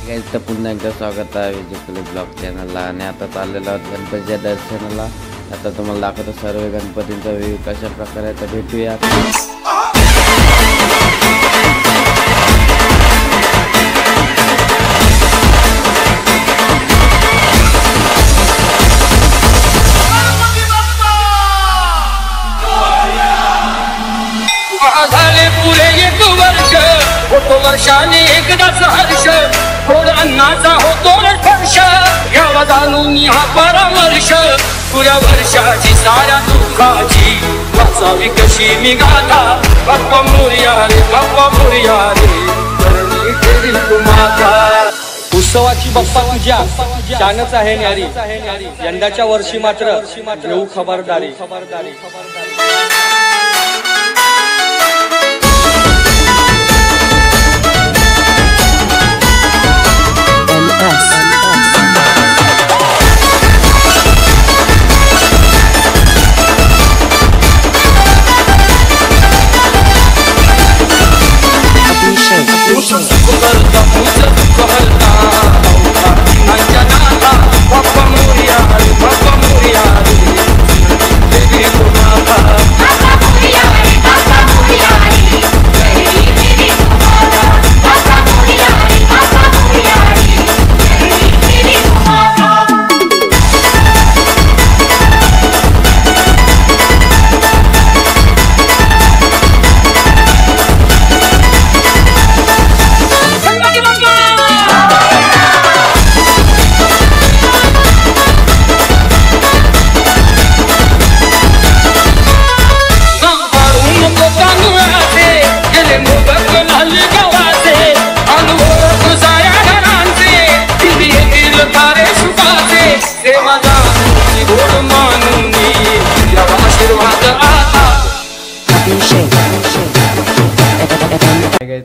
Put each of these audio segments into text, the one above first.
Guys तर पुन्हा एकदा स्वागत आहे विजय ब्लॉग चॅनलला। आणि आता चाललेलो आहोत गणपतीच्या दर्शनाला। आता तुम्हाला दाखवतो सर्व गणपतींचा व्ह्यू कशा प्रकारे आहे, तर भेटूया। पुरे एक वर्ष होतो वर्षाने एकदाच हर्ष, थोड अन्नाचा होतो स्पर्श, घ्यावा जाणून हा परामर्श। पुऱ्या वर्षाची साऱ्या दुःखाची वाचावी कशी मी गाथा, बाप्पा मोरया रे बाप्पा मोरया रे, करणी केली तू माता। उत्सवाची बाप्पा पूजा शानच आहे न्यारी, यंदाच्या वर्षी मात्र घेऊ खबरदारी।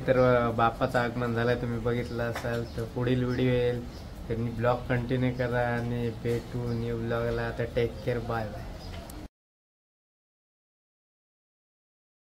तर बाप्पाचं आगमन झालं, तुम्ही बघितलं असाल तर पुढील व्हिडिओ येईल, त्यांनी ब्लॉग कंटिन्यू करा आणि भेटू न्यू ब्लॉगला। आता टेक केअर, बाय बाय।